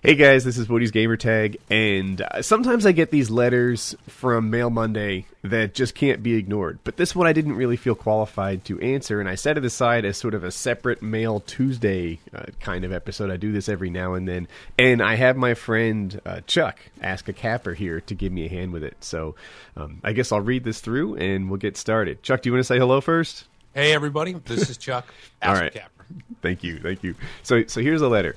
Hey guys, this is WoodysGamertag, and sometimes I get these letters from Mail Monday that just can't be ignored. But this one I didn't really feel qualified to answer, and I set it aside as sort of a separate Mail Tuesday kind of episode. I do this every now and then, and I have my friend Chuck, Ask a Capper, here to give me a hand with it. So I guess I'll read this through, and we'll get started. Chuck, do you want to say hello first? Hey everybody, this is Chuck, Ask a Capper. Thank you. So here's a letter.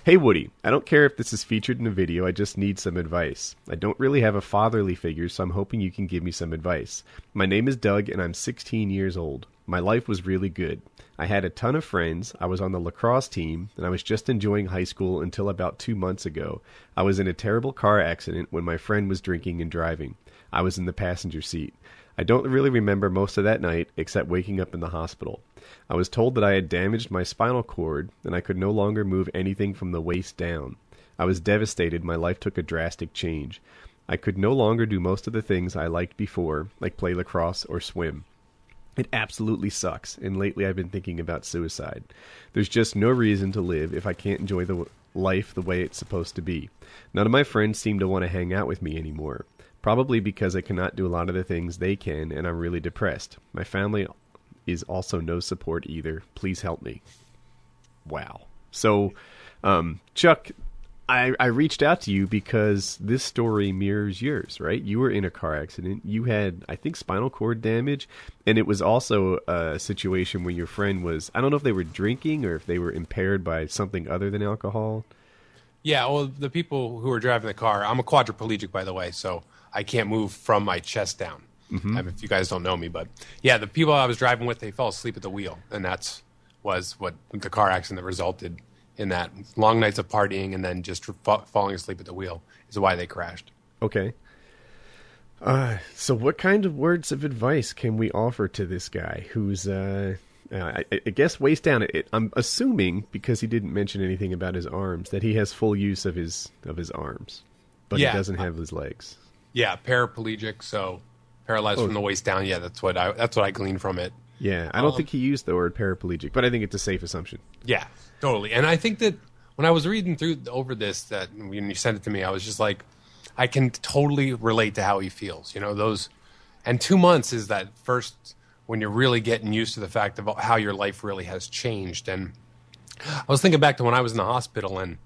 Hey Woody, I don't care if this is featured in a video, I just need some advice. I don't really have a fatherly figure, so I'm hoping you can give me some advice. My name is Doug, and I'm 16 years old. My life was really good. I had a ton of friends, I was on the lacrosse team, and I was just enjoying high school until about 2 months ago. I was in a terrible car accident when my friend was drinking and driving. I was in the passenger seat. I don't really remember most of that night, except waking up in the hospital. I was told that I had damaged my spinal cord, and I could no longer move anything from the waist down. I was devastated. My life took a drastic change. I could no longer do most of the things I liked before, like play lacrosse or swim. It absolutely sucks, and lately I've been thinking about suicide. There's just no reason to live if I can't enjoy the life the way it's supposed to be. None of my friends seem to want to hang out with me anymore. Probably because I cannot do a lot of the things they can, and I'm really depressed. My family is also no support either. Please help me. Wow. So, Chuck, I reached out to you because this story mirrors yours, right? You were in a car accident. You had, I think, spinal cord damage, and it was also a situation where your friend was, I don't know if they were drinking or if they were impaired by something other than alcohol. Yeah, well, the people who were driving the car, I'm a quadriplegic, by the way, so I can't move from my chest down. If you guys don't know me, but yeah, the people I was driving with, they fell asleep at the wheel, and was what the car accident that resulted in that. Long nights of partying and then just falling asleep at the wheel is why they crashed. Okay. So what kind of words of advice can we offer to this guy who's, I guess, waist down? I'm assuming, because he didn't mention anything about his arms, that he has full use of his arms, but he doesn't have his legs. Yeah, paraplegic, so paralyzed from the waist down. Yeah, that's what I gleaned from it. Yeah, I don't think he used the word paraplegic, but I think it's a safe assumption. Yeah, totally. And I think that when I was reading over this, that when you sent it to me, I was just like, I can totally relate to how he feels. You know, those, and 2 months is that first when you're really getting used to the fact of how your life really has changed. And I was thinking back to when I was in the hospital, and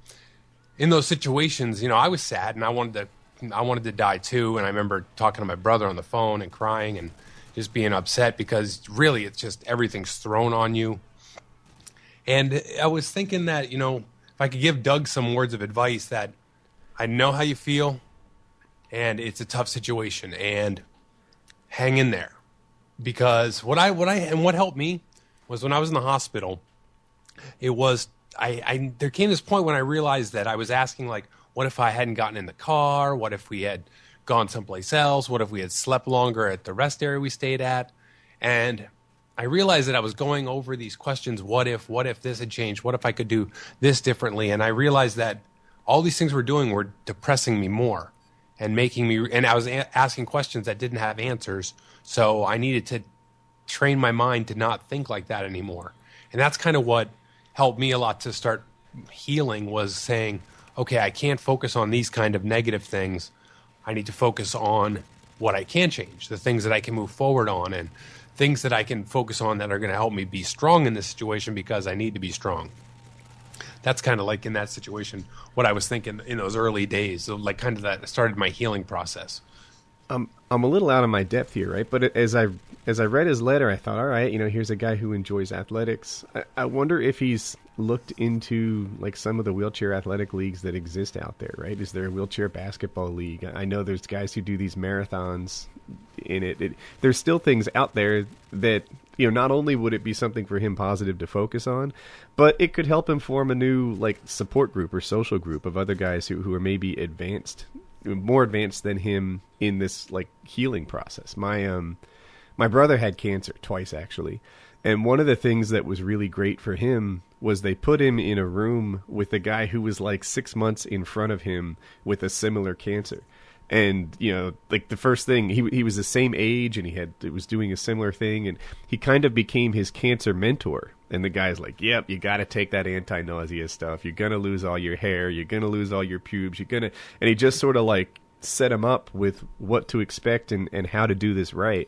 in those situations, you know, I was sad and I wanted to die too. And I remember talking to my brother on the phone and crying and just being upset because really it's just everything's thrown on you. And I was thinking that, you know, if I could give Doug some words of advice, that I know how you feel and it's a tough situation, and hang in there. Because what helped me was when I was in the hospital, it was, there came this point when I realized that I was asking, like, what if I hadn't gotten in the car? What if we had gone someplace else? What if we had slept longer at the rest area we stayed at? And I realized that I was going over these questions. What if this had changed? What if I could do this differently? And I realized that all these things we're doing were depressing me more and making me, and I was asking questions that didn't have answers. So I needed to train my mind to not think like that anymore. And that's kind of what helped me a lot to start healing, was saying, okay, I can't focus on these kind of negative things. I need to focus on what I can change, the things that I can move forward on, and things that I can focus on that are going to help me be strong in this situation because I need to be strong. That's kind of like in that situation what I was thinking in those early days, so like kind of that started my healing process. I'm a little out of my depth here, right? But as I read his letter, I thought, all right, you know, here's a guy who enjoys athletics. I wonder if he's looked into like some of the wheelchair athletic leagues that exist out there, right? Is there a wheelchair basketball league? I know there's guys who do these marathons in it. There's still things out there that, you know, not only would it be something for him positive to focus on, but it could help him form a new like support group or social group of other guys who are maybe more advanced than him in this like healing process. My brother had cancer twice, actually. And one of the things that was really great for him was they put him in a room with a guy who was like 6 months in front of him with a similar cancer. And, you know, like the first thing, he was the same age and he was doing a similar thing, and he kind of became his cancer mentor. And the guy's like, yep, you got to take that anti-nausea stuff. You're going to lose all your hair. You're going to lose all your pubes. And he just sort of like set him up with what to expect and how to do this right.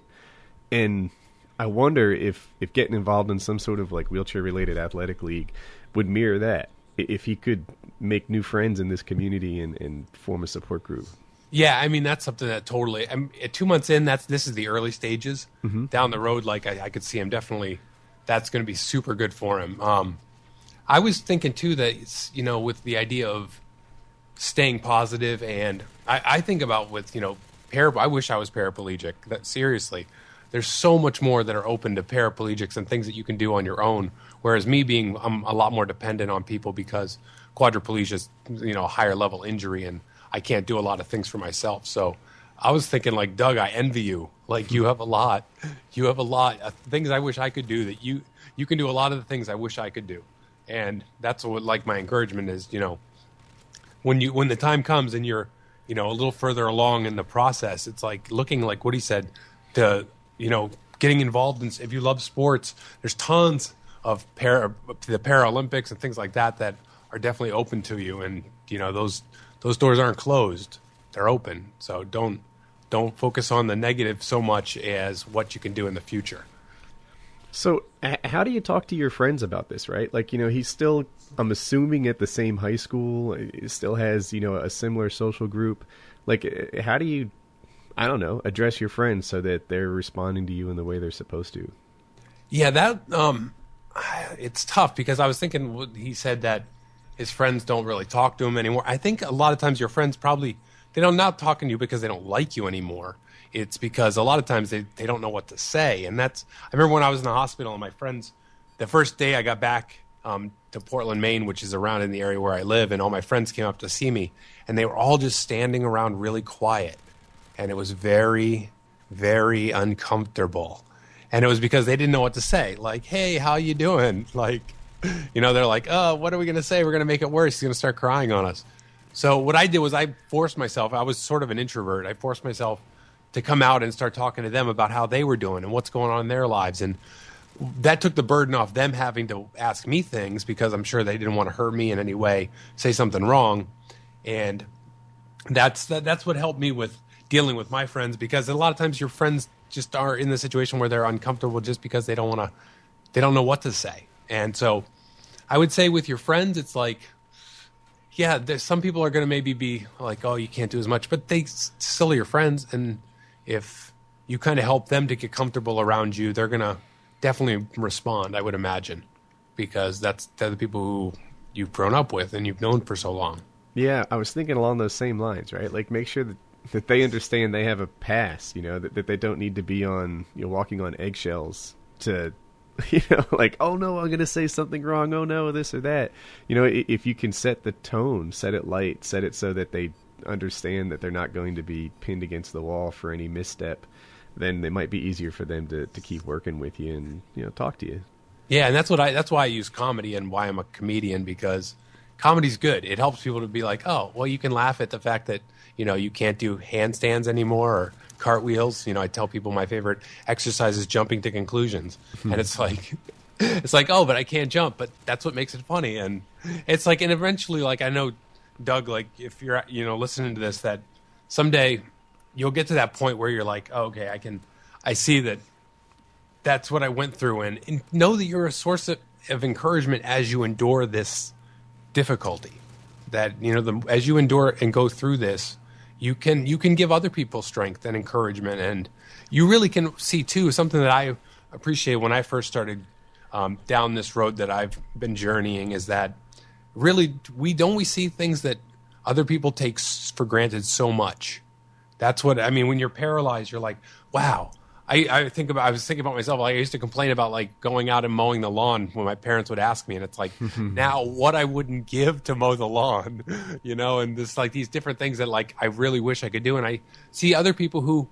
And I wonder if getting involved in some sort of like wheelchair-related athletic league would mirror that. If he could make new friends in this community and form a support group. Yeah, I mean, that's something that totally, at 2 months in, this is the early stages. Down the road, like I could see him definitely, that's going to be super good for him. I was thinking too that, you know, with the idea of staying positive, and I think about with, you know, I wish I was paraplegic. That seriously, there's so much more that are open to paraplegics and things that you can do on your own. Whereas me being, I'm a lot more dependent on people because quadriplegia is, you know, a higher level injury, and I can't do a lot of things for myself. So I was thinking, like, Doug, I envy you. Like, you have a lot of things I wish I could do that you can do a lot of the things I wish I could do. And that's what, like, my encouragement is, you know, when the time comes and you're, you know, a little further along in the process, it's like looking, like what he said, to, you know, getting involved in, if you love sports, there's tons of the Paralympics and things like that are definitely open to you. And, you know, those doors aren't closed, they're open. So don't focus on the negative so much as what you can do in the future. So how do you talk to your friends about this, right? Like, you know, he's still, I'm assuming, at the same high school, he still has, you know, a similar social group. Like, how do you, I don't know, address your friends so that they're responding to you in the way they're supposed to? Yeah, that, it's tough because I was thinking, he said that his friends don't really talk to him anymore. I think a lot of times your friends probably, they're not talking to you because they don't like you anymore. It's because a lot of times they don't know what to say. And I remember when I was in the hospital and my friends, the first day I got back to Portland, Maine, which is around in the area where I live, and all my friends came up to see me, and they were all just standing around really quiet. And it was very, very uncomfortable. And it was because they didn't know what to say. Like, hey, how you doing? Like, you know, they're like, oh, what are we going to say? We're going to make it worse. He's going to start crying on us. So what I did was I forced myself, I was sort of an introvert. I forced myself to come out and start talking to them about how they were doing and what's going on in their lives. And that took the burden off them having to ask me things because I'm sure they didn't want to hurt me in any way, say something wrong. And that's what helped me with dealing with my friends, because a lot of times your friends just are in the situation where they're uncomfortable just because they don't know what to say. And so I would say with your friends, it's like, yeah, there's some people are going to maybe be like, oh, you can't do as much, but they still are your friends. And if you kind of help them to get comfortable around you, they're going to definitely respond, I would imagine, because they're the people who you've grown up with and you've known for so long. Yeah, I was thinking along those same lines, right? Like, make sure that they understand they have a pass, you know, that they don't need to be walking on eggshells to, you know, like, oh no, I'm going to say something wrong. Oh no, this or that. You know, if you can set the tone, set it light, set it so that they understand that they're not going to be pinned against the wall for any misstep, then it might be easier for them to keep working with you and, you know, talk to you. Yeah. And that's why I use comedy and why I'm a comedian, because comedy's good. It helps people to be like, oh, well, you can laugh at the fact that, you know, you can't do handstands anymore or cartwheels. You know, I tell people my favorite exercise is jumping to conclusions. And it's like, oh, but I can't jump, but that's what makes it funny. And it's like, and eventually, like, I know, Doug, like, if you're, you know, listening to this, that someday you'll get to that point where you're like, oh, okay, I see that that's what I went through, and know that you're a source of encouragement as you endure this difficulty. That, you know, as you endure and go through this, you can give other people strength and encouragement. And you really can see too, something that I appreciate when I first started down this road that I've been journeying, is that really we see things that other people take for granted so much. That's what I mean. When you're paralyzed, you're like, wow. I was thinking about myself. Like, I used to complain about, like, going out and mowing the lawn when my parents would ask me, and it's like, now what I wouldn't give to mow the lawn, you know, and this, like, these different things that, like, I really wish I could do. And I see other people who,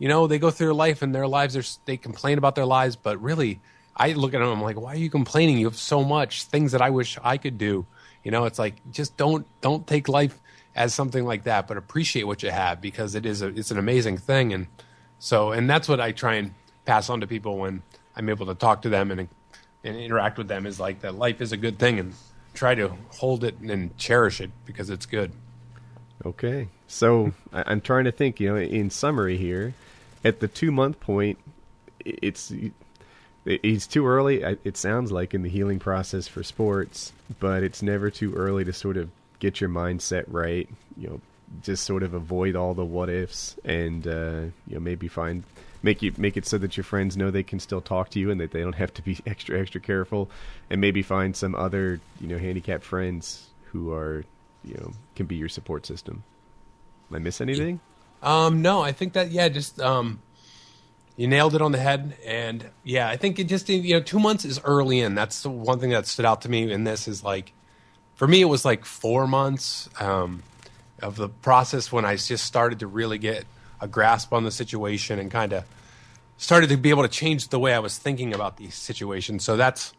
you know, they go through life and their lives they complain about their lives, but really I look at them, I'm like, why are you complaining? You have so much things that I wish I could do. You know, it's like, just don't take life as something like that, but appreciate what you have, because it's an amazing thing. And that's what I try and pass on to people when I'm able to talk to them and and interact with them is like that life is a good thing, and try to hold it and cherish it because it's good. Okay. So I'm trying to think, in summary here, at the 2-month point, it's too early, it sounds like, in the healing process for sports, but it's never too early to sort of get your mindset right, just sort of avoid all the what ifs, and maybe make it so that your friends know they can still talk to you and that they don't have to be extra careful, and maybe find some other handicapped friends who are can be your support system. Did I miss anything? No, I think that just you nailed it on the head, and I think it just 2 months is early in. That's the one thing that stood out to me in this is like, for me it was like 4 months of the process when I just started to really get a grasp on the situation and kind of started to be able to change the way I was thinking about these situations. So that's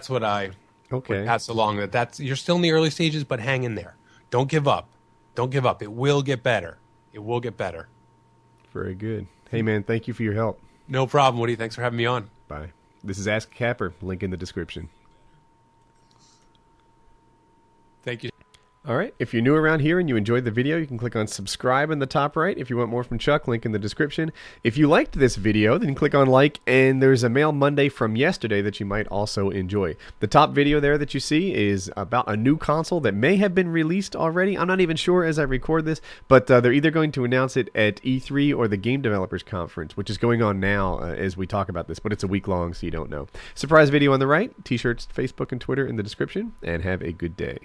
what I would pass along. That's you're still in the early stages, but hang in there. Don't give up. Don't give up. It will get better. It will get better. Very good. Hey, man, thank you for your help. No problem, Woody. Thanks for having me on. Bye. This is Ask a Capper. Link in the description. Thank you. All right. If you're new around here and you enjoyed the video, you can click on subscribe in the top right. If you want more from Chuck, link in the description. If you liked this video, then click on like, and there's a Mail Monday from yesterday that you might also enjoy. The top video there that you see is about a new console that may have been released already. I'm not even sure as I record this, but they're either going to announce it at E3 or the Game Developers Conference, which is going on now as we talk about this, but it's a week long, so you don't know. Surprise video on the right, t-shirts, Facebook, and Twitter in the description, and have a good day.